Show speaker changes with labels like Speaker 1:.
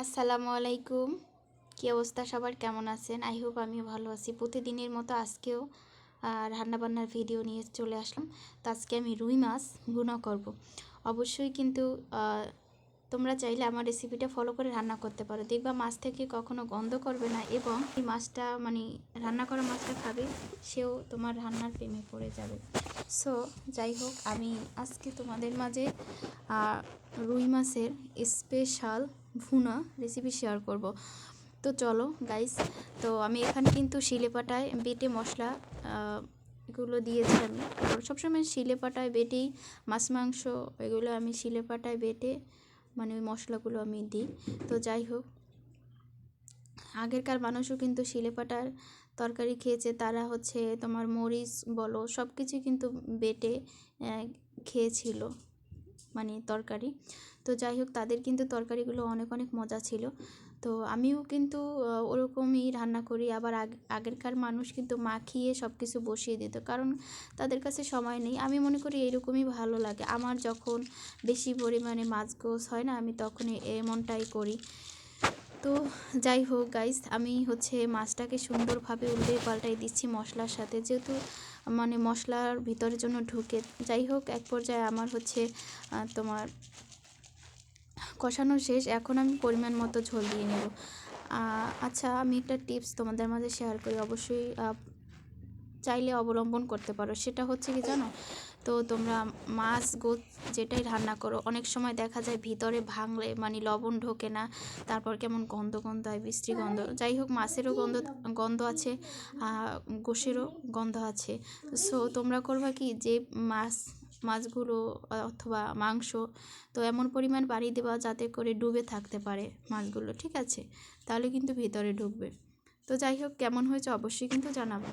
Speaker 1: আসসালামু আলাইকুম। কী অবস্থা সবার, কেমন আছেন? আই হোপ আমি ভালো আছি। প্রতিদিনের মতো আজকেও রান্নাবান্নার ভিডিও নিয়ে চলে আসলাম। তো আজকে আমি রুই মাছ ভুনা করব। অবশ্যই কিন্তু তোমরা চাইলে আমার রেসিপিটা ফলো করে রান্না করতে পারো, দেখবা মাছ থেকে কখনো গন্ধ করবে না, এবং এই মাছটা রান্না করা মাছটা খাবে, সেও তোমার রান্নার প্রেমে পড়ে যাবে। সো যাই হোক, আমি আজকে তোমাদের মাঝে রুই মাছের স্পেশাল ভুনা রেসিপি শেয়ার করব। তো চলো গাইস, তো আমি এখানে কিন্তু শিলেপাটায় বেটে মশলা এগুলো দিয়েছি। আমি সবসময় শিলেপাটায় বেটেই মাছ মাংস এগুলো আমি শিলেপাটায় বেটে ওই মশলাগুলো আমি দিই। তো যাই হোক, আগেরকার মানুষও কিন্তু শিলেপাটার তরকারি খেয়েছে, তারা হচ্ছে তোমার মরিচ বলো সব কিছু কিন্তু বেটে খেয়েছিল তরকারি। তো যাই হোক, তাদের কিন্তু তরকারিগুলো অনেক অনেক মজা ছিল। তো আমিও কিন্তু ওরকমই রান্না করি। আবার আগেরকার মানুষ কিন্তু মাখিয়ে সব কিছু বসিয়ে দিত, কারণ তাদের কাছে সময় নেই। আমি মনে করি এরকমই ভালো লাগে। আমার যখন বেশি পরিমাণে মাছ গোছ হয় না, আমি তখনই এমনটাই করি। তো যাই হোক গাইস, আমি হচ্ছে মাছটাকে সুন্দরভাবে উল্টে পাল্টাই দিচ্ছি মশলার সাথে, যেহেতু মশলার ভিতরের জন্য ঢুকে। যাই হোক, এক পর্যায়ে আমার হচ্ছে তোমার কষানো শেষ। এখন আমি পরিমাণ মতো ঝোল দিয়ে নেব। আচ্ছা, আমি একটা টিপস তোমাদের মাঝে শেয়ার করি, অবশ্যই চাইলে অবলম্বন করতে পারো। সেটা হচ্ছে কি জানো, তো তোমরা মাছ গোছ যেটাই রান্না করো, অনেক সময় দেখা যায় ভিতরে ভাঙলে লবণ ঢোকে না, তারপর কেমন গন্ধ গন্ধ হয়, বিশ্রী গন্ধ। যাই হোক, মাছেরও গন্ধ আছে, গোশেরও গন্ধ আছে। সো তোমরা করবা কি, যে মাছগুলো অথবা মাংস, তো এমন পরিমাণ পানি দেবা যাতে করে ডুবে থাকতে পারে মাছগুলো, ঠিক আছে? তাহলে কিন্তু ভিতরে ঢুকবে। তো যাই হোক, কেমন হয়েছে অবশ্যই কিন্তু জানাবো।